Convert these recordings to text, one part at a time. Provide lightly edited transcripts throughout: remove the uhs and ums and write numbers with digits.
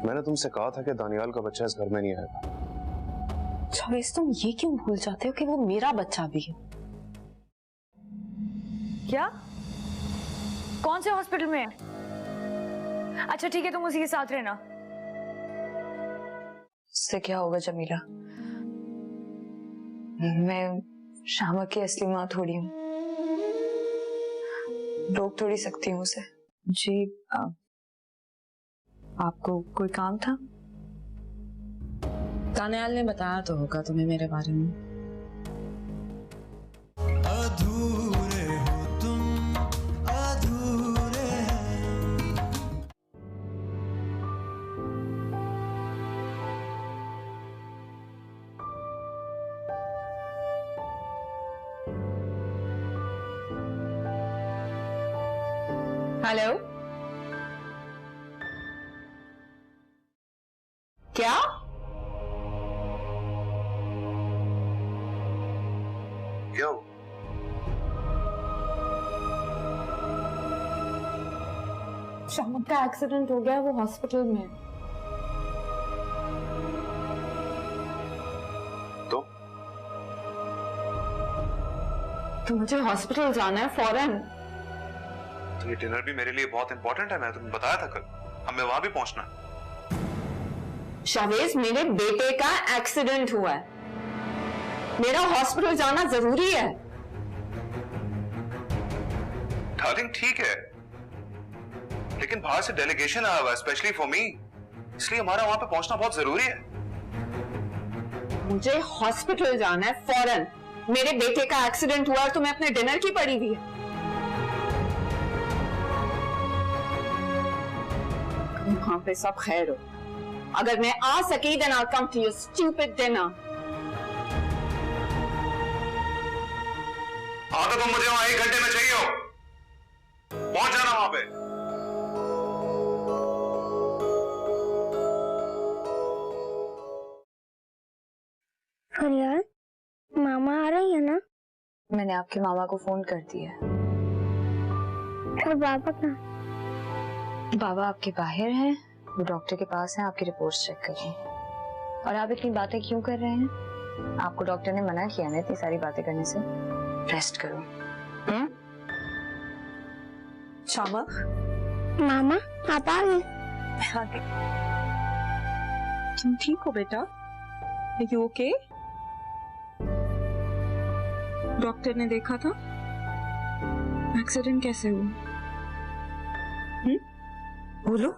मैंने तुमसे कहा था कि दानियाल का बच्चा इस घर में नहीं आएगा। जावेद, तुम ये क्यों भूल जाते हो कि वो मेरा बच्चा भी है? क्या? कौन से हॉस्पिटल में है? अच्छा ठीक है, तुम उसी के साथ रहना। इससे क्या होगा जमीला? मैं शामा की असली माँ थोड़ी हूँ, रोक थोड़ी सकती हूँ उसे। जी आपको कोई काम था? दानियाल ने बताया तो होगा तुम्हें मेरे बारे में। अधूरे हो तुम, अधूरे हेलो, क्या? क्यों? शामा का एक्सीडेंट हो गया, वो हॉस्पिटल में। तो मुझे हॉस्पिटल जाना है फौरन। तो ये डिनर भी मेरे लिए बहुत इंपॉर्टेंट है, मैं तुम्हें बताया था कल, हमें वहां भी पहुंचना है। शावेज, मेरे बेटे का एक्सीडेंट हुआ है, मेरा हॉस्पिटल जाना जरूरी है। डार्लिंग ठीक है, लेकिन बाहर से डेलीगेशन आया हुआ है स्पेशली फॉर मी, इसलिए हमारा वहां पे पहुंचना बहुत जरूरी है। मुझे हॉस्पिटल जाना है फौरन, मेरे बेटे का एक्सीडेंट हुआ और तुम्हें अपने डिनर की पड़ी हुई है। वहां पे सब खैर हो, अगर मैं आ सकी then I'll come to your stupid dinner। हाँ तो तुम मुझे वहां 1 घंटे में चाहिए हो, पहुंच जाना वहां पे। यार, मामा आ रही है ना? मैंने आपके मामा को फोन कर दिया। और बाबा कहाँ? बाबा आपके बाहर हैं, वो डॉक्टर के पास हैं, आपकी रिपोर्ट्स चेक कर रहे हैं। और आप इतनी बातें क्यों कर रहे हैं? आपको डॉक्टर ने मना किया ना इतनी सारी बातें करने से। रेस्ट करो। शामा, मामा आप आ गए? तुम ठीक हो बेटा? You okay? डॉक्टर ने देखा था, एक्सीडेंट कैसे हुआ? बोलो।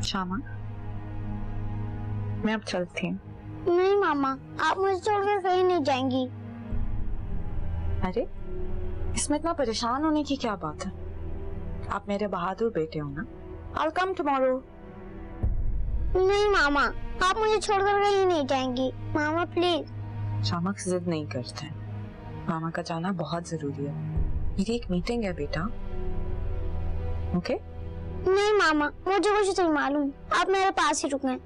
शामा, मैं अब चलती हूँ। नहीं मामा, आप मुझे छोड़कर कहीं नहीं जाएंगी। अरे, इसमें इतना परेशान होने की क्या बात है? आप मेरे बहादुर बेटे हो ना। I'll come tomorrow। नहीं मामा, आप मुझे छोड़कर कहीं नहीं जाएंगी। मामा प्लीज। शामा जिद नहीं करते हैं, मामा का जाना बहुत जरूरी है, मेरी एक मीटिंग है बेटा। ओके? नहीं मामा, मुझे कुछ नहीं मालूम, आप मेरे पास ही रुकना।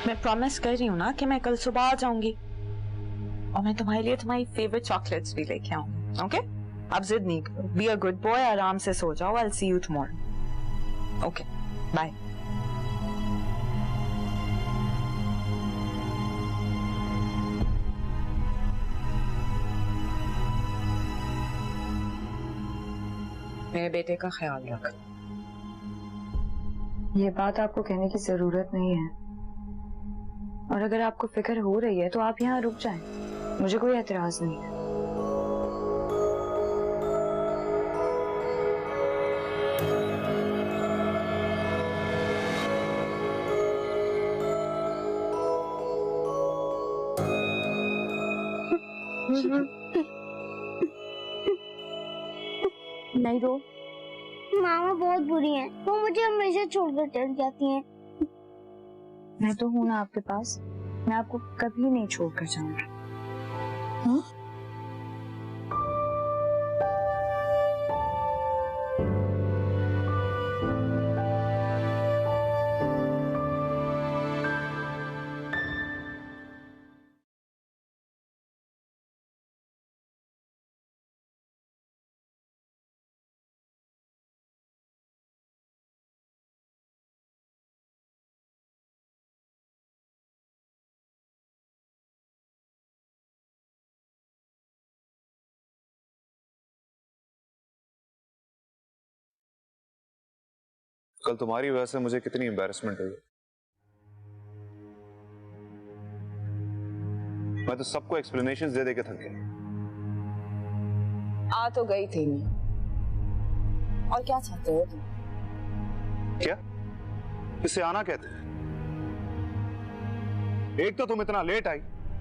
मैं प्रॉमिस कर रही हूँ ना कि मैं कल सुबह आ जाऊंगी और मैं तुम्हारे लिए तुम्हारी फेवरेट चॉकलेट्स भी लेके आऊंगी। ओके? अब जिद नहीं करो, बी अ गुड बॉय, आराम से सो जाओ। I'll see you tomorrow। Okay, bye. मेरे बेटे का ख्याल रख। ये बात आपको कहने की जरूरत नहीं है, और अगर आपको फिक्र हो रही है तो आप यहाँ रुक जाएं, मुझे कोई एतराज नहीं है। नहीं रो। मामा बहुत बुरी हैं, वो मुझे हमेशा छोड़कर चली जाती हैं। मैं तो हूं ना आपके पास, मैं आपको कभी नहीं छोड़कर जाऊंगी। कल तुम्हारी वजह से मुझे कितनी एम्बैरेसमेंट हुई। मैं तो सबको एक्सप्लेनेशंस दे दे के थक गया। आ तो गई थी मैं, और क्या चाहते हो तुम? क्या इसे आना कहते हैं? एक तो तुम इतना लेट आई,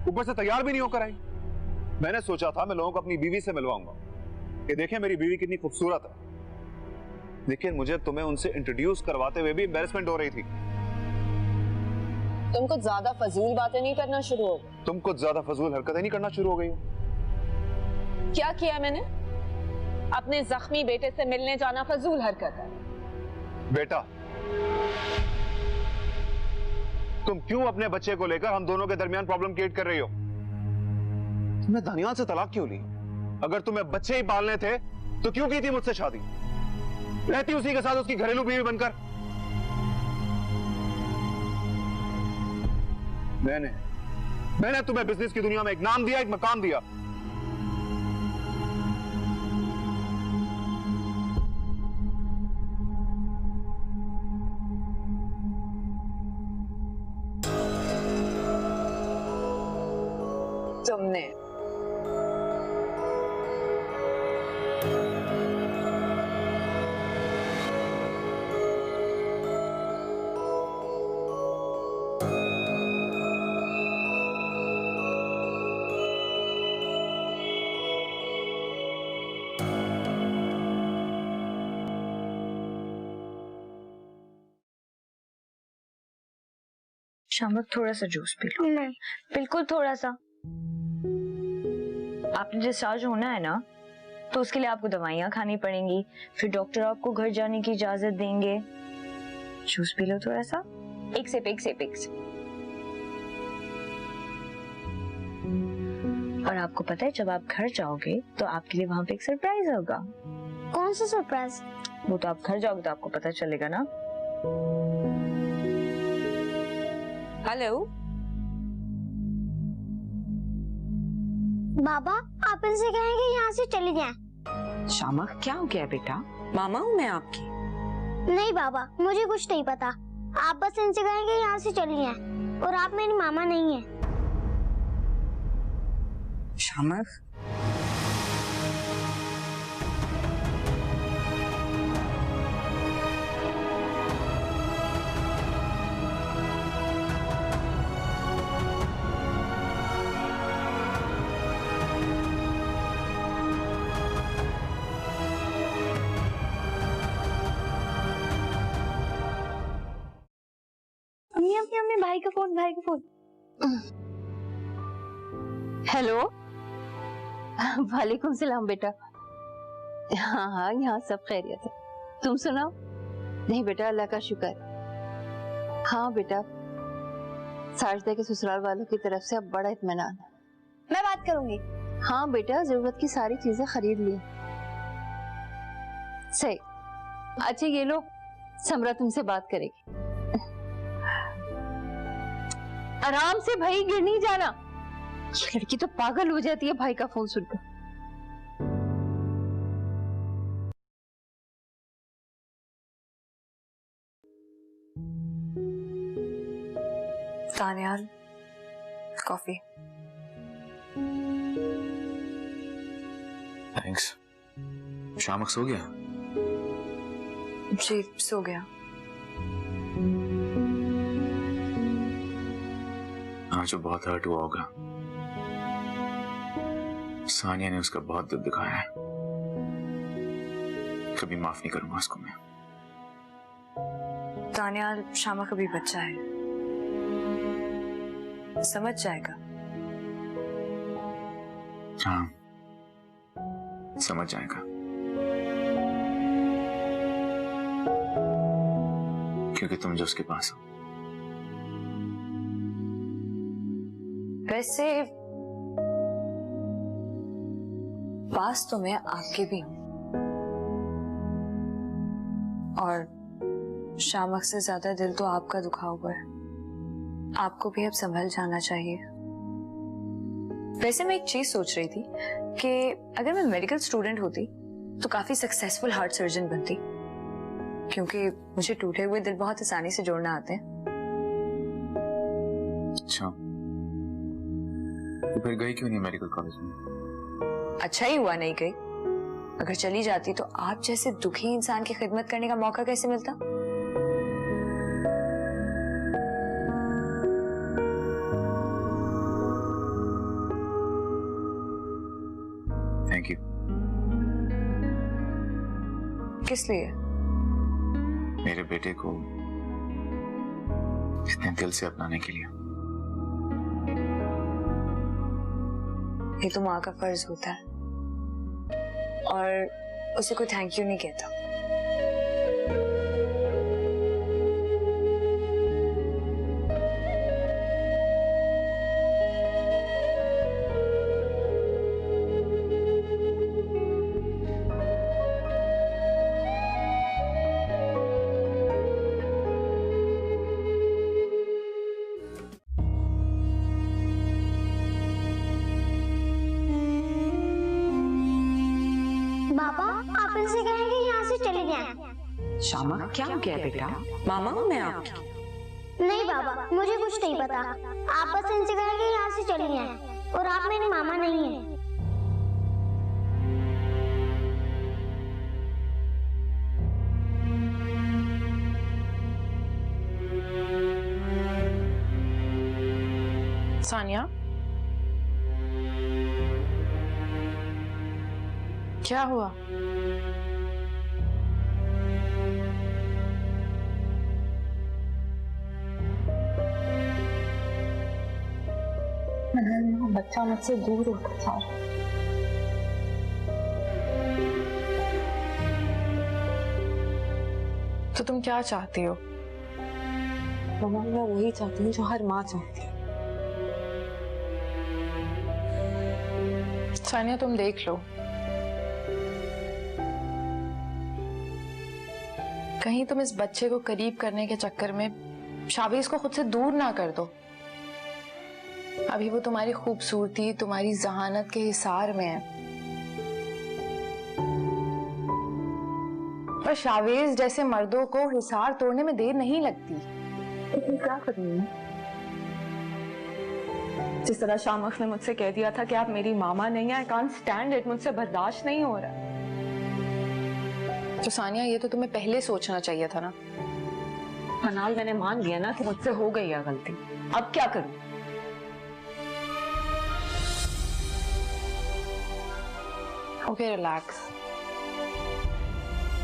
ऊपर से तैयार भी नहीं होकर आई। मैंने सोचा था मैं लोगों को अपनी बीवी से मिलवाऊंगा कि देखें मेरी बीवी कितनी खूबसूरत है, लेकिन मुझे तुम्हें उनसे इंट्रोड्यूस करवाते हुए भी एम्बैरेसमेंट हो रही थी। तुम कुछ ज्यादा फजूल बातें नहीं करना शुरू हो गए? तुम कुछ ज्यादा फजूल हरकतें नहीं करना शुरू हो गई हो। क्या किया मैंने? अपने जख्मी बेटे से मिलने जाना फजूल हरकत है। बेटा, तुम क्यों अपने बच्चे को लेकर हम दोनों के दरमियान प्रॉब्लम क्रिएट कर रही हो? तुमने दानियाल से तलाक क्यों ली? अगर तुम्हें बच्चे ही पालने थे तो क्यों की थी मुझसे शादी? रहती उसी के साथ उसकी घरेलू बीवी बनकर। मैंने तुम्हें बिजनेस की दुनिया में एक नाम दिया, एक मकाम दिया। तुमने शामक थोड़ा सा जूस पी लो। नहीं। बिल्कुल थोड़ा सा। आपने डिस्चार्ज होना है ना, तो उसके लिए आपको दवाइयाँ खानी पड़ेंगी, फिर डॉक्टर आपको घर जाने की इजाजत देंगे। जूस पी लो थोड़ा सा। एक सिप एक सिप एक सिप। और आपको पता है जब आप घर जाओगे तो आपके लिए वहां पे एक सरप्राइज होगा। कौन सा सरप्राइज? वो तो आप घर जाओगे तो आपको पता चलेगा ना। हेलो बाबा, आप इनसे कहेंगे यहाँ से चली जाएं। शामक, क्या हो गया बेटा? मामा हूँ मैं आपकी। नहीं बाबा, मुझे कुछ नहीं पता। आप बस इनसे कहेंगे यहाँ से चली जाएं। और आप मेरी मामा नहीं है। शामक, अपने भाई का फोन। हेलो। वालेकुम सलाम बेटा। हाँ, यहाँ सब खैरियत है। तुम सुनाओ? नहीं बेटा, अल्लाह का शुक्र। हाँ बेटा, साजदा के ससुराल वालों की तरफ से अब बड़ा इत्मीनान है। मैं बात करूंगी। हाँ बेटा, जरूरत की सारी चीजें खरीद ली। सही। अच्छा ये लो, समरा तुमसे बात करेगी। आराम से भाई, गिर नहीं जाना। ये लड़की तो पागल हो जाती है भाई का फोन सुनकर। दानियाल, कॉफी। थैंक्स। शामक सो गया? जी सो गया। आज वो बहुत हर्ट हुआ होगा। सानिया ने उसका बहुत दिल दिखाया है। कभी माफ नहीं करूंगा उसको मैं। दानियाल, शामक अभी बच्चा है, समझ जाएगा। हाँ, समझ जाएगा। क्योंकि तुम जो उसके पास हो। वैसे पास तो मैं आपके भी हूं, और शामक से ज्यादा दिल तो आपका दुखा हुआ है। आपको भी अब संभल जाना चाहिए। वैसे मैं एक चीज सोच रही थी कि अगर मैं मेडिकल स्टूडेंट होती तो काफी सक्सेसफुल हार्ट सर्जन बनती, क्योंकि मुझे टूटे हुए दिल बहुत आसानी से जोड़ना आते हैं। अच्छा, तो फिर गई क्यों नहीं मेडिकल कॉलेज में? अच्छा ही हुआ नहीं गई। अगर चली जाती तो आप जैसे दुखी इंसान की खिदमत करने का मौका कैसे मिलता? Thank you. किस लिए? मेरे बेटे को इतने दिल से अपनाने के लिए। ये तो माँ का फर्ज होता है और उसे कोई थैंक यू नहीं कहता। पापा आप इनसे कहेंगे यहाँ से चले जाएं। शामा क्या हो गया बेटा? मामा हूँ मैं आपकी। नहीं बाबा मुझे कुछ नहीं पता, आप बस इनसे कहेंगे यहाँ से चले जाएं और आप मेरे मामा नहीं हैं। सानिया क्या हुआ? बच्चा मुझसे दूर होता था। तो तुम क्या चाहती हो? मम्मा मैं वही चाहती हूँ जो हर माँ चाहती है। सानिया तुम देख लो, कहीं तुम इस बच्चे को करीब करने के चक्कर में शाबीज को खुद से दूर ना कर दो। अभी वो तुम्हारी खूबसूरती, तुम्हारी जहानत के हिसार में है, पर शावेज जैसे मर्दों को हिसार तोड़ने में देर नहीं लगती। तो क्या करूँ? जिस तरह शामख ने मुझसे कह दिया था कि आप मेरी मामा नहीं है, आई कांट स्टैंड इट, मुझसे बर्दाश्त नहीं हो रहा। तो सानिया ये तो तुम्हें पहले सोचना चाहिए था ना। मनाल मैंने मान लिया ना कि मुझसे हो गई है गलती, अब क्या करूं? Okay relax,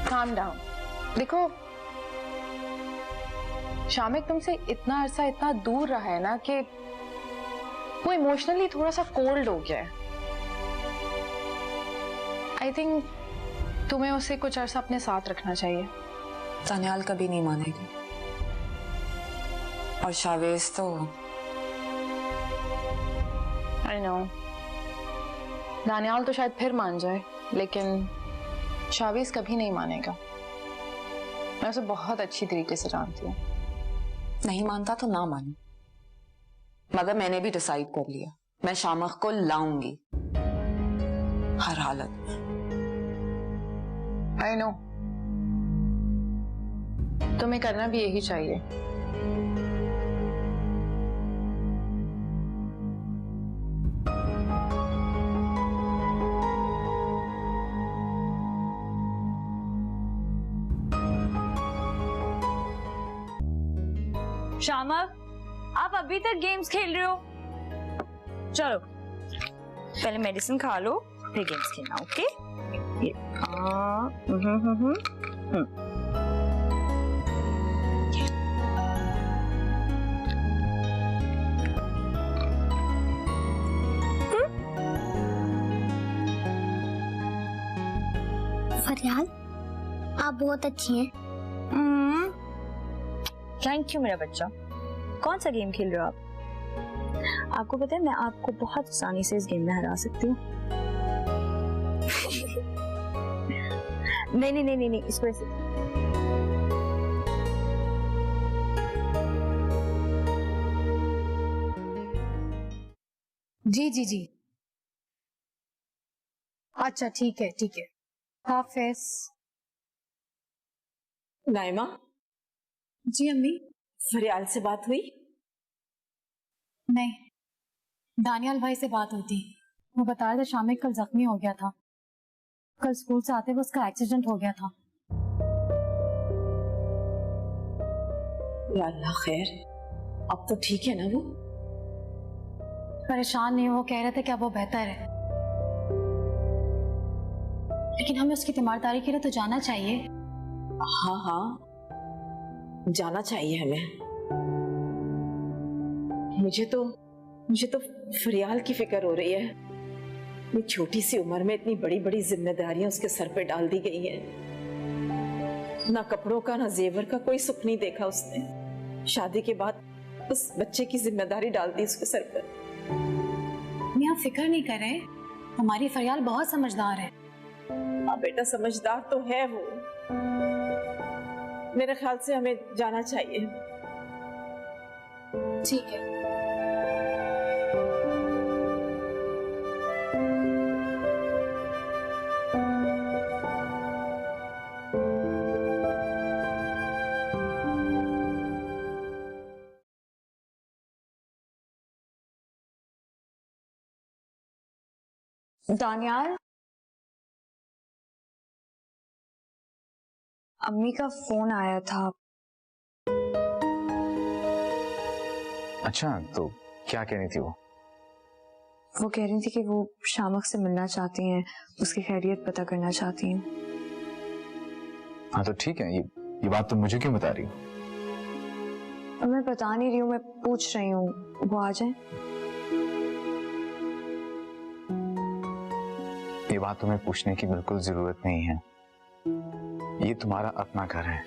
calm down. देखो शामिक तुमसे इतना अरसा इतना दूर रहा है ना कि वो इमोशनली थोड़ा सा कोल्ड हो गया है। आई थिंक तुम्हें उसे कुछ अरसा अपने साथ रखना चाहिए। दानियाल कभी नहीं मानेगी और शावेज तो आई नो दानियाल तो शायद फिर मान जाए, लेकिन शावेज कभी नहीं मानेगा। मैं उसे बहुत अच्छी तरीके से जानती हूँ। नहीं मानता तो ना माने, मगर मैंने भी डिसाइड कर लिया, मैं शामख को लाऊंगी हर हालत में। आई नो तुम्हें करना भी यही चाहिए। शामक आप अभी तक गेम्स खेल रहे हो? चलो पहले मेडिसिन खा लो फिर गेम्स खेलना, ओके? ये फरियाल आप बहुत अच्छी हैं। थैंक यू मेरा बच्चा। कौन सा गेम खेल रहे हो आप? आपको पता है मैं आपको बहुत आसानी से इस गेम में हरा सकती हूँ। नहीं नहीं नहीं नहीं, नहीं इस पर जी जी जी अच्छा ठीक है ठीक है। हाफिज। नाइमा, जी अम्मी। फरियाल से बात हुई? नहीं, दानियाल भाई से बात हुई थी। वो बता रहे थे शामिक कल जख्मी हो गया था। कल स्कूल से आते हुए उसका एक्सीडेंट हो गया था। या अल्लाह खैर, अब तो ठीक है ना वो? परेशान नहीं, वो कह रहे थे कि अब वो बेहतर है, लेकिन हमें उसकी तीमारदारी के लिए तो जाना चाहिए। हाँ हाँ, जाना चाहिए हमें। मुझे तो फरियाल की फिक्र हो रही है। इतनी छोटी सी उम्र में इतनी बड़ी बड़ी जिम्मेदारियां उसके सर पे डाल दी गई हैं। ना कपड़ों का ना जेवर का कोई सुख नहीं देखा उसने। शादी के बाद उस बच्चे की जिम्मेदारी डाल दी उसके सर पर। आप फिक्र नहीं करें, हमारी फरियाल बहुत समझदार है। हाँ बेटा, समझदार तो है वो। मेरे ख्याल से हमें जाना चाहिए। ठीक है। दानियाल, अम्मी का फोन आया था। अच्छा, तो क्या कह रही थी वो? वो कह रही थी कि वो शामक से मिलना चाहती हैं, उसकी खैरियत पता करना चाहती हैं। हाँ तो ठीक है, ये बात तो मुझे क्यों बता रही हो? मैं बता नहीं रही हूँ, मैं पूछ रही हूँ। वो आ जाए। ये बात तुम्हें पूछने की बिल्कुल जरूरत नहीं है। ये तुम्हारा अपना घर है,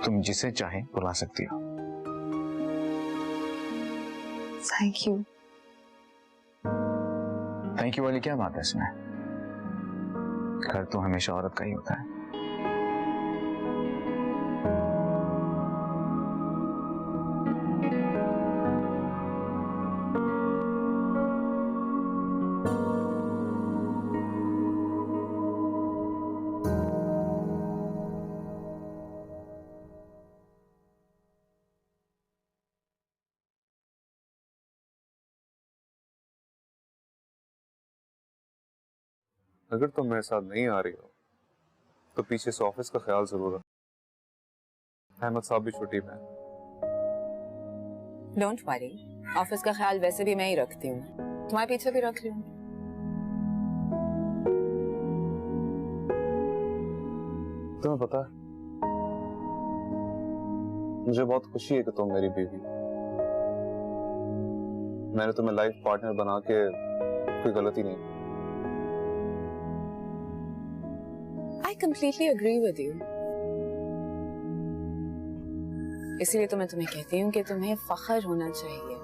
तुम जिसे चाहे बुला सकती हो। Thank you. थैंक यू वाली क्या बात है इसमें? घर तो हमेशा औरत का ही होता है। अगर तुम मेरे साथ नहीं आ रही हो तो पीछे से ऑफिस का ख्याल जरूर रखो। अहमद साहब भी छुट्टी पे हैं। डोंट वरी, ऑफिस का ख्याल वैसे भी मैं ही रखती हूँ, तुम्हारे पीछे भी रख लूंगी। तुम्हें पता है, मुझे बहुत खुशी है कि तुम मेरी बीवी। मैंने तुम्हें लाइफ पार्टनर बना के कोई गलती नहीं। I completely agree with you. इसीलिए तो मैं तुम्हें कहती हूँ कि तुम्हें फख्र होना चाहिए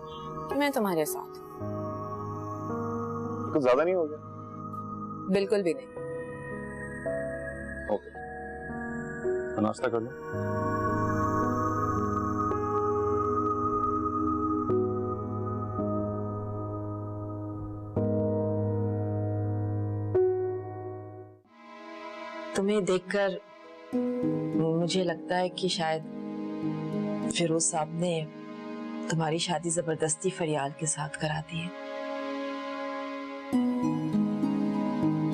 कि मैं तुम्हारे साथ हूँ। कुछ ज्यादा नहीं हो गया? बिल्कुल भी नहीं। ओके, तो नाश्ता कर लो। तुम्हें देखकर मुझे लगता है कि शायद फिरोज साहब ने तुम्हारी शादी जबरदस्ती फरियाल के साथ करा दी है।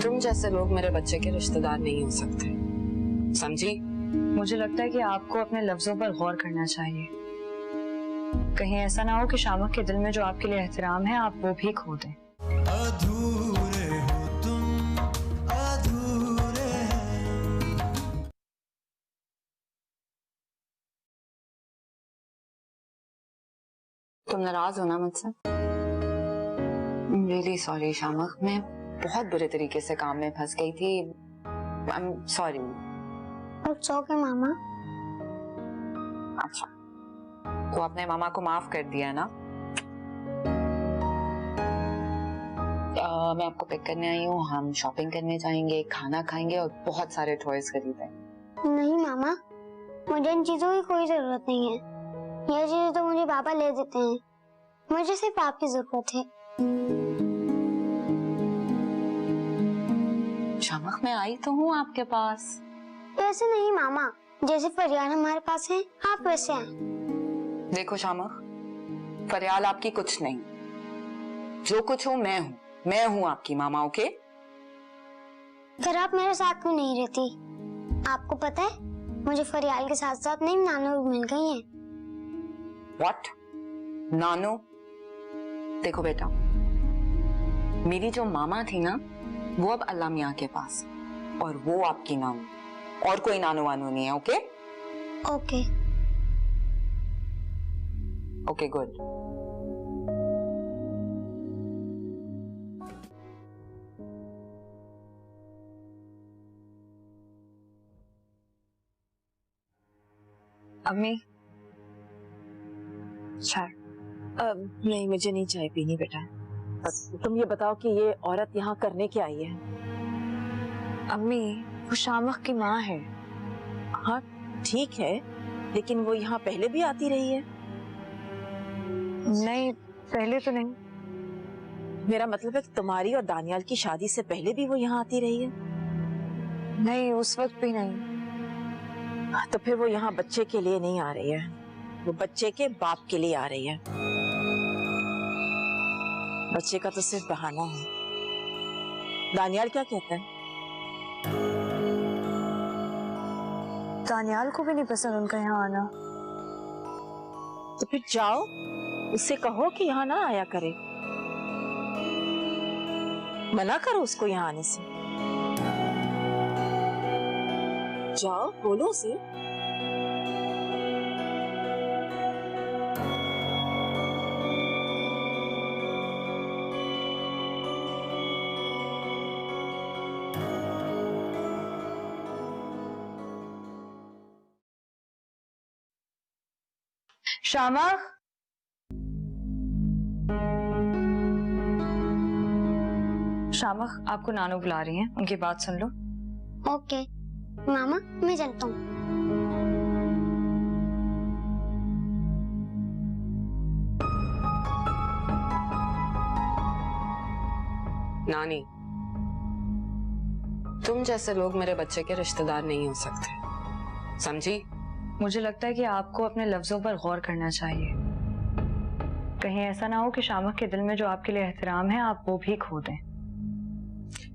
तुम जैसे लोग मेरे बच्चे के रिश्तेदार नहीं हो सकते, समझी? मुझे लगता है कि आपको अपने लफ्जों पर गौर करना चाहिए। कहीं ऐसा ना हो कि शामक के दिल में जो आपके लिए एहतराम है आप वो भी खो दें। अधूरे हो तुम, अधूरे तुम नाराज हो ना मुझसे? रियली सॉरी शामक, मैं बहुत बुरे तरीके से काम में फंस गई थी। I am sorry. It's okay मामा। अच्छा, तो आपने मामा को माफ कर दिया ना? मैं आपको पिक करने आई हूँ, हम शॉपिंग करने जाएंगे, खाना खाएंगे और बहुत सारे टॉयज खरीदेंगे। नहीं मामा, मुझे इन चीजों की कोई जरूरत नहीं है। ये चीजें तो मुझे पापा ले देते हैं, मुझे सिर्फ आपकी जरूरत है। शामक, मैं आई तो हूँ आपके पास। ऐसे नहीं मामा, जैसे फरियाल हमारे पास है, आप वैसे हैं। देखो शामक, फरियाल आपकी कुछ नहीं, जो कुछ हूँ मैं हूँ आपकी मामा। ओके? फिर आप मेरे साथ क्यों नहीं रहती? आपको पता है मुझे फरियाल के साथ साथ नहीं नानो भी मिल गई है। व्हाट? नानो? देखो बेटा, मेरी जो मामा थी ना, वो अब अल्लाह मियाँ के पास, और वो आपकी नानो, और कोई नानो वानो नहीं है। ओके? ओके। Okay, good. अम्मी चाय? नहीं, मुझे नहीं चाय पीनी बेटा। तुम ये बताओ कि ये औरत यहाँ करने क्या आई है? अम्मी, वो शामक की माँ है। हाँ ठीक है, लेकिन वो यहाँ पहले भी आती रही है। नहीं, पहले तो नहीं। मेरा मतलब है कि तुम्हारी और दानियाल की शादी से पहले भी वो यहाँ आती रही है? नहीं, उस वक्त भी नहीं। तो फिर वो यहाँ बच्चे के लिए नहीं आ रही है, वो बच्चे के बाप के लिए आ रही है। बच्चे का तो सिर्फ बहाना है। दानियाल क्या कहता है? दानियाल को भी नहीं पसंद उनका यहाँ आना। तो फिर जाओ, उससे कहो कि यहाँ ना आया करे, मना करो उसको यहाँ आने से। जाओ, बोलो उसे। शामक, शामक, आपको नानू बुला रही हैं, उनकी बात सुन लो। ओके मामा, मैं चलता हूँ। नानी, तुम जैसे लोग मेरे बच्चे के रिश्तेदार नहीं हो सकते, समझी? मुझे लगता है कि आपको अपने लफ्जों पर गौर करना चाहिए। कहीं ऐसा ना हो कि शामक के दिल में जो आपके लिए एहतराम है, आप वो भी खो दें।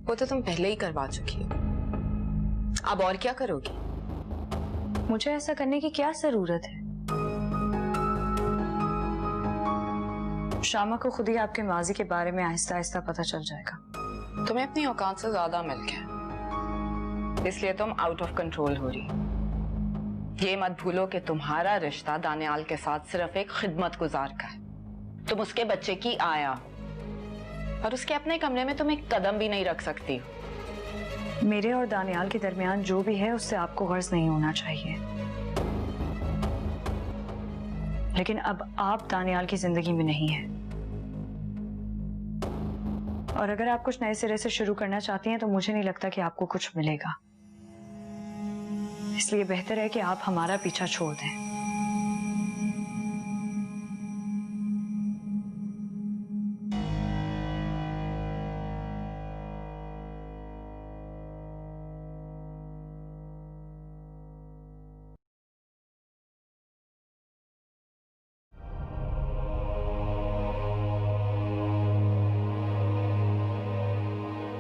वो तो तुम पहले ही करवा चुकी हो, अब और क्या करोगी? मुझे ऐसा करने की क्या जरूरत है? शामक को खुद ही आपके माजी के बारे में आहिस्ता आहिस्ता पता चल जाएगा। तुम्हें अपनी औकात से ज्यादा मिल गया, इसलिए तुम आउट ऑफ कंट्रोल हो रही। ये मत भूलो कि तुम्हारा रिश्ता दानियाल के साथ सिर्फ एक खिदमत गुजार का है। तुम उसके बच्चे की आया हो, और उसके अपने कमरे में तुम एक कदम भी नहीं रख सकती हो। मेरे और दानियाल के दरमियान जो भी है, उससे आपको गर्ज नहीं होना चाहिए। लेकिन अब आप दानियाल की जिंदगी में नहीं है, और अगर आप कुछ नए सिरे से शुरू करना चाहती हैं तो मुझे नहीं लगता कि आपको कुछ मिलेगा। इसलिए बेहतर है कि आप हमारा पीछा छोड़ दें।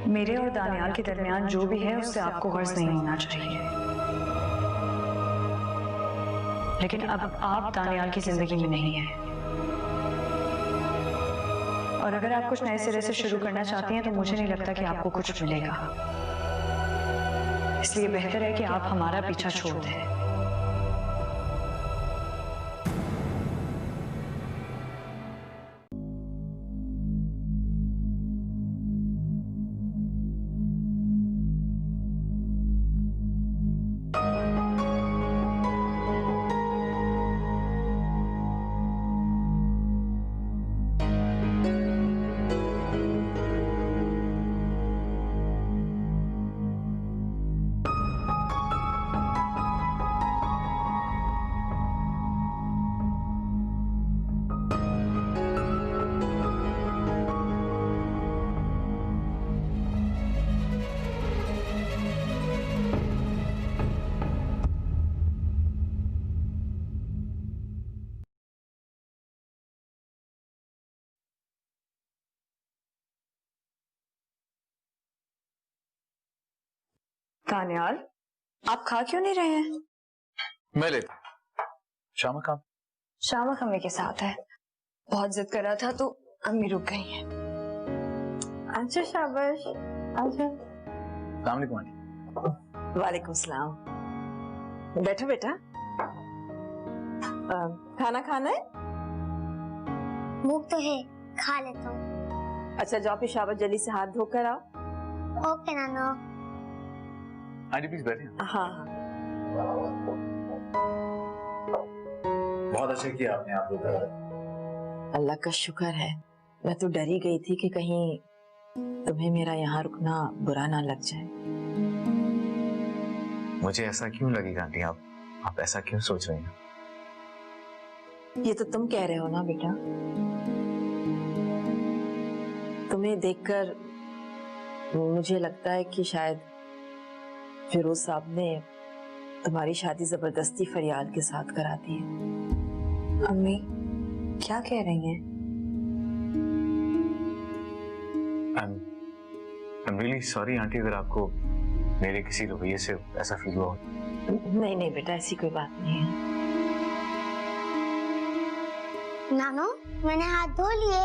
मेरे और दानियाल के दरमियान जो भी है, उससे आपको गर्ज नहीं होना चाहिए। लेकिन अब आप दानियाल की जिंदगी में नहीं है, और अगर आप कुछ नए सिरे से शुरू करना चाहती हैं तो मुझे नहीं लगता कि आपको कुछ मिलेगा। इसलिए बेहतर है कि आप हमारा पीछा छोड़ दें। दानियाल, आप खा क्यों नहीं रहे हैं? मैं लेता। शामा काम? शामा अम्मी के साथ है, बहुत जिद कर रहा था तो अम्मी रुक गई है। अच्छा शाबाश, अच्छा। अस्सलाम वालेकुम आंटी। वालेकुम सलाम। बैठो बेटा। खाना खाना है? भूख तो है, खा लेता हूँ। अच्छा जाओ फिर शाबाश, जल्दी से हाथ धोकर आओ। ओके नानो। आंटी प्लीज बैठिए। हाँ हाँ। बहुत अच्छा किया आपने, आप लोग। अल्लाह का शुक्र है, मैं तो डरी गई थी कि कहीं तुम्हें मेरा यहाँ रुकना बुरा ना लग जाए। मुझे ऐसा क्यों लगेगा आंटी? आप ऐसा क्यों सोच रही हैं? ये तो तुम कह रहे हो ना बेटा। तुम्हें देखकर मुझे लगता है कि शायद फिरोज साहब ने तुम्हारी शादी जबरदस्ती फरियाल के साथ करा दी है। अम्मी क्या कह रही हैं? I'm really sorry आंटी, अगर आपको मेरे किसी रवैये से ऐसा फील हुआ। नहीं नहीं बेटा, ऐसी कोई बात नहीं है। नानो, मैंने हाथ धो लिए।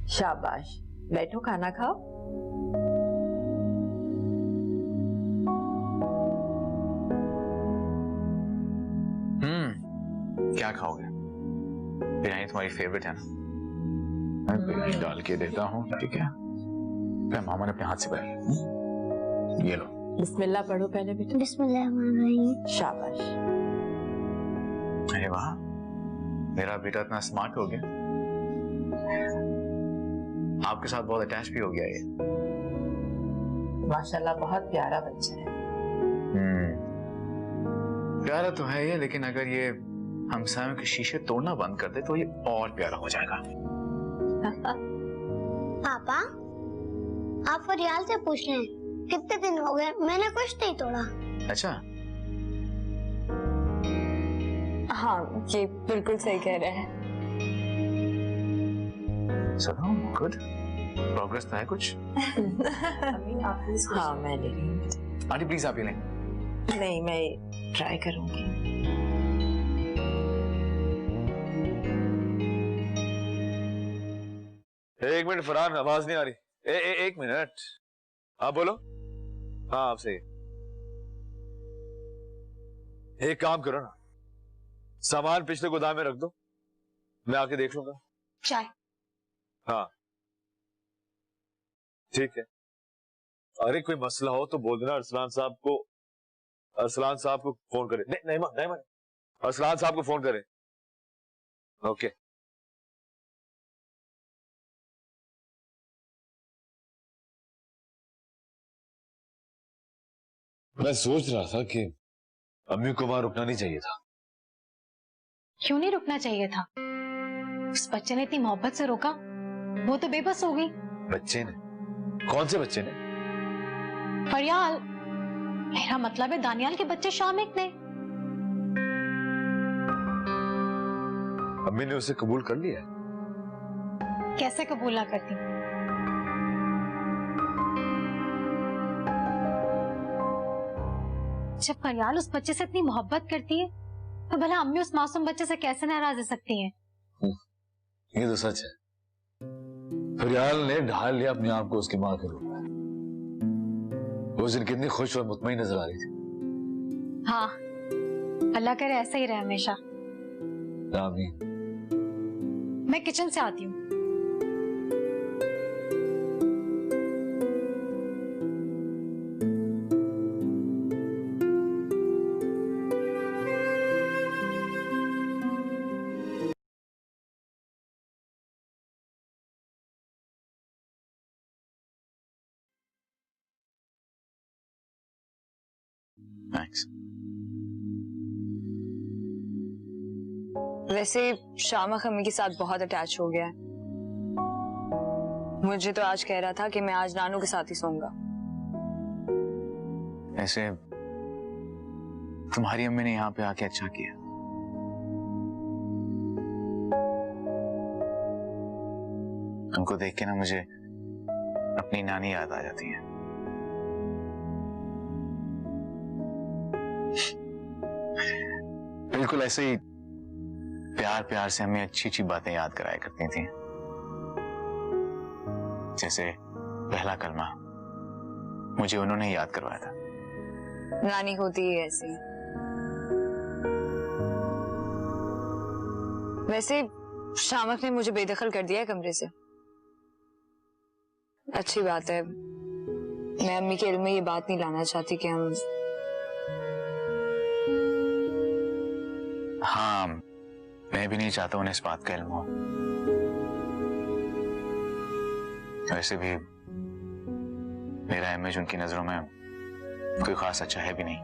शाबाश, बैठो खाना खाओ। क्या खाओगे? बिरयानी तुम्हारी फेवरेट है ना? मैं बिरयानी डाल के देता हूँ, ठीक है? मैं मामा ने अपने हाथ से बनाई। ये लो। बिस्मिल्लाह पढ़ो पहले बेटा। बिस्मिल्लाहिर्रहमानिर्रहीम। शाबाश। अरे वाह, मेरा बेटा इतना स्मार्ट हो गया, आपके साथ बहुत अटैच भी हो गया ये। माशाल्लाह, बहुत प्यारा बच्चा है। प्यारा तो है ये, लेकिन अगर ये हमसायों के शीशे तोड़ना बंद कर दे तो ये और प्यारा हो जाएगा। पापा, आप फरियाल से पूछ लें, कितने दिन हो गए, मैंने कुछ नहीं तोड़ा। अच्छा, हाँ ये बिल्कुल सही कह रहे हैं। चलो गुड, प्रोग्रेस तो है कुछ। हाँ मैं ले रही हूँ। आंटी प्लीज आप ये लें। नहीं, मैं ट्राई करूंगी। एक मिनट फरहान, आवाज नहीं आ रही। एक मिनट। हाँ बोलो। हाँ आपसे। एक काम करो ना, सामान पिछले गोदाम में रख दो, मैं आके देख लूंगा। चाय। हाँ ठीक है। अरे कोई मसला हो तो बोल देना, अरसलान साहब को फोन करें। नहीं अरसलान साहब को फोन करें। ओके। मैं सोच रहा था कि अम्मी को वहां रुकना नहीं चाहिए था। क्यों नहीं रुकना चाहिए था? उस बच्चे ने इतनी मोहब्बत से रोका, वो तो बेबस हो गई। बच्चे ने? कौन से बच्चे ने? फरियाल, मेरा मतलब है दानियाल के बच्चे शामिक ने। अम्मी ने उसे कबूल कर लिया? कैसे कबूल ना करती? जब फरियाल उस बच्चे से इतनी मोहब्बत करती है तो भला अम्मी उस मासूम बच्चे से कैसे नाराज हो सकती हैं? ये तो सच है। फरियाल ने ढाल लिया अपने आप को उसकी मां के रूप में। उस दिन कितनी खुश और मुतमईन नजर आ रही थी। हाँ, अल्लाह करे ऐसा ही रहे हमेशा। आमीन। मैं किचन से आती हूँ। थैंक्स। वैसे शामा अम्मी के साथ बहुत अटैच हो गया है। मुझे तो आज कह रहा था कि मैं आज नानू के साथ ही सोऊंगा। ऐसे तुम्हारी अम्मी ने यहाँ पे आके अच्छा किया। उनको देख के ना मुझे अपनी नानी याद आ जाती है। बिल्कुल ऐसे ही प्यार प्यार से हमें अच्छी अच्छी बातें याद कराया करती थी, जैसे पहला कलमा मुझे उन्होंने ही याद करवाया था। नानी होती है ऐसी। वैसे शामक ने मुझे बेदखल कर दिया है कमरे से। अच्छी बात है, मैं अम्मी के इल्म में ये बात नहीं लाना चाहती कि हम। हाँ, मैं भी नहीं चाहता उन्हें इस बात का इल्म हो। वैसे भी मेरा इमेज उनकी नजरों में कोई खास अच्छा है भी नहीं।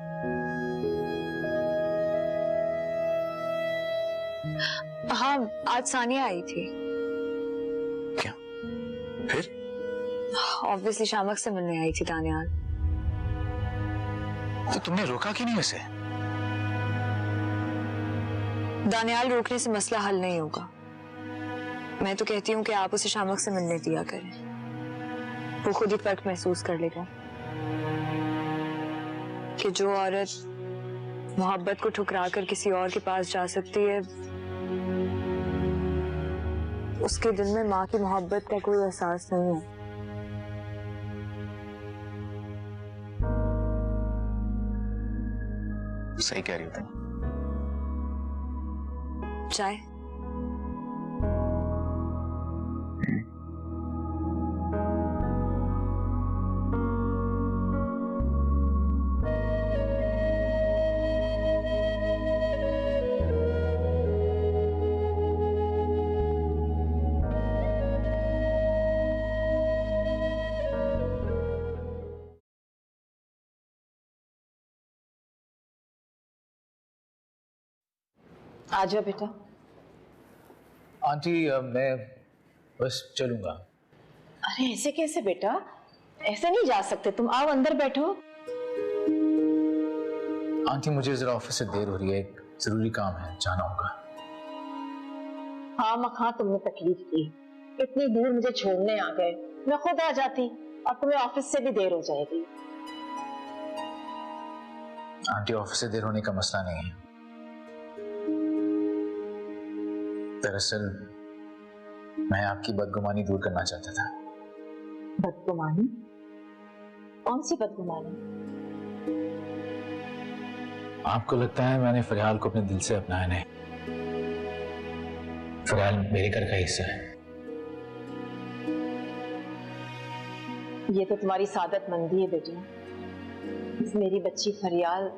हाँ, आज सानिया आई थी। क्या? फिर? ऑब्वियसली शामक से मिलने आई थी दानियाल। तो तुमने रोका क्यों नहीं उसे? दानियाल, रोकने से मसला हल नहीं होगा। मैं तो कहती हूँ कि आप उसे शामक से मिलने दिया करें, वो खुद ही फर्क महसूस कर लेगा कि जो औरत मोहब्बत को ठुकरा कर किसी और के पास जा सकती है, उसके दिल में माँ की मोहब्बत का कोई एहसास नहीं है। सही कह रही हो तुम। चाय? आ जाओ बेटा। आंटी मैं बस चलूंगा। अरे ऐसे कैसे बेटा, ऐसे नहीं जा सकते, तुम आओ अंदर बैठो। आंटी मुझे जरा ऑफिस से देर हो रही है, एक जरूरी काम है, जाना होगा। हाँ मखा तुमने तकलीफ की, इतनी दूर मुझे छोड़ने आ गए, मैं खुद आ जाती और तुम्हें ऑफिस से भी देर हो जाएगी। आंटी ऑफिस से देर होने का मसला नहीं है। दरअसल मैं आपकी बदगुमानी दूर करना चाहता था। बदगुमानी? कौन सी बदगुमानी? आपको लगता है मैंने फरियाल को अपने दिल से अपनाया नहीं। फरियाल मेरे घर का हिस्सा है। ये तो तुम्हारी सादतमंदी है बेटा। मेरी बच्ची फरियाल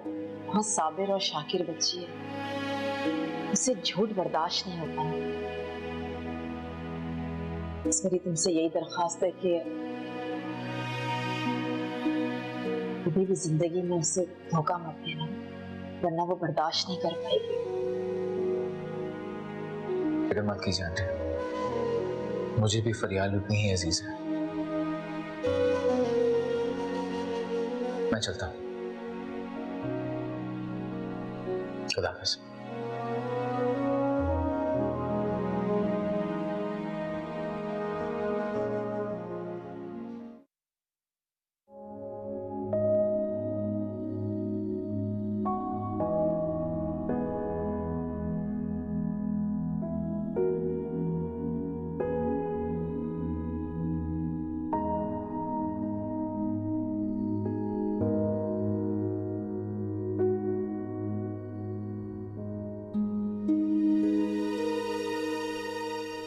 बहुत साबिर और शाकिर बच्ची है, उसे झूठ बर्दाश्त नहीं होता है। बस मेरी तुमसे यही दरख्वास्त है कि कभी भी जिंदगी में उसे धोखा मत देना, वरना वो बर्दाश्त नहीं कर पाएगी। फिक्र मत कीजिए आंटी, मुझे भी फरियाल उतनी ही अजीज है। मैं चलता हूँ। खुदा हाफिज़।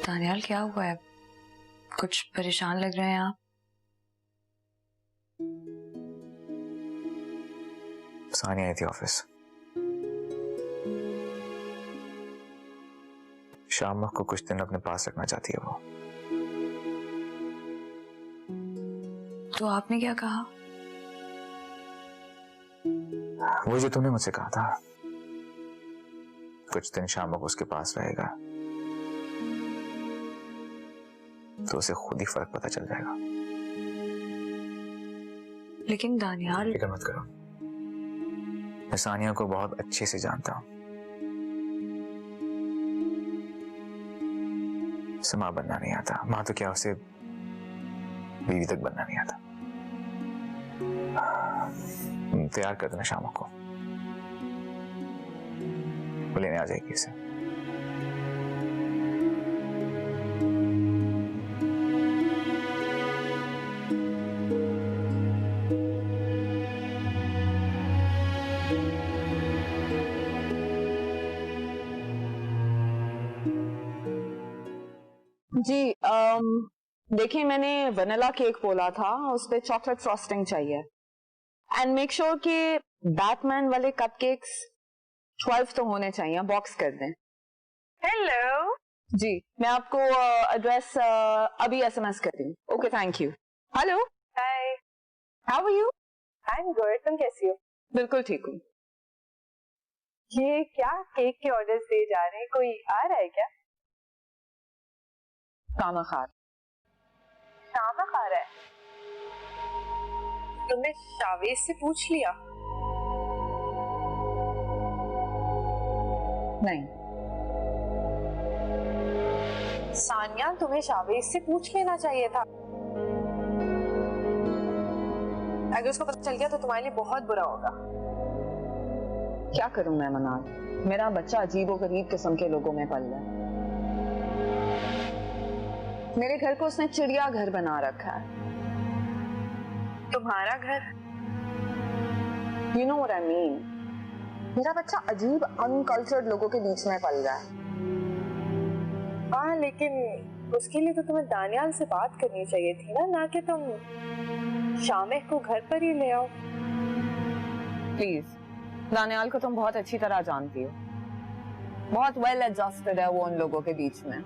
दानियाल, क्या हुआ है? कुछ परेशान लग रहे हैं आप। सानिया आई थी ऑफिस। शामक को कुछ दिन अपने पास रखना चाहती है वो। तो आपने क्या कहा? वो जो तुमने मुझसे कहा था, कुछ दिन शामक उसके पास रहेगा तो उसे खुद ही फर्क पता चल जाएगा। लेकिन दानियाल, फिक्र मत करो, मैं सानिया को बहुत अच्छे से जानता हूं। उसे मां बनना नहीं आता, मां तो क्या उसे बीवी तक बनना नहीं आता। तैयार कर देना शामक को। वो लेने आ जाएगी इसे। जी देखिए, मैंने वनीला केक बोला था, उस पे चॉकलेट फ्रॉस्टिंग चाहिए एंड मेक श्योर कि बैटमैन वाले कपकेक्स 12 तो होने चाहिए, बॉक्स कर दें। हेलो जी, मैं आपको एड्रेस अभी एसएमएस कर रही हूँ। Okay, thank you. Hello, hi, how are you? I am good, तुम कैसी हो? बिल्कुल ठीक हूँ। ये क्या केक के ऑर्डर्स दिए जा रहे हैं, कोई आ रहा है क्या? कामा खार। शामा खा रहा है? तुमने शावेज से पूछ लिया? नहीं। सानिया, तुम्हें शावेज से पूछ लेना चाहिए था। अगर उसको पता चल गया तो तुम्हारे लिए बहुत बुरा होगा। क्या करूं मैं मनाल, मेरा बच्चा अजीबोगरीब किस्म के लोगों में पल रहा है। मेरे घर को उसने चिड़िया घर बना रखा है। तुम्हारा घर? You know what I mean? मेरा बच्चा अजीब अनकल्चर्ड लोगों के बीच में पल रहा है। हाँ, लेकिन उसके लिए तो तुम्हें दानियाल से बात करनी चाहिए थी ना कि तुम शामिह को घर पर ही ले आओ। प्लीज, दानियाल को तुम बहुत अच्छी तरह जानती हो, बहुत वेल एडजस्टेड है वो उन लोगों के बीच में।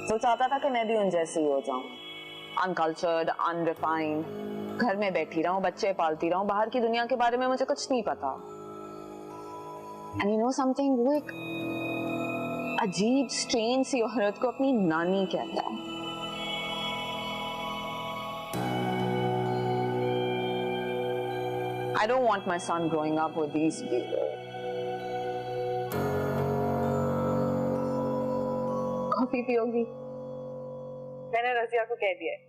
वो चाहता था कि मैं भी उन जैसी हो जाऊं, अनकल्चर्ड, अनरिफाइंड, घर में बैठी रहूं, बच्चे पालती रहूं, बाहर की दुनिया के बारे में मुझे कुछ नहीं पता। एंड यू नो समथिंग, वो एक अजीब स्ट्रेंज सी औरत को अपनी नानी कहता है। I don't want my son growing up with these people. Coffee पियोगी? मैंने रजिया को कह दिया है।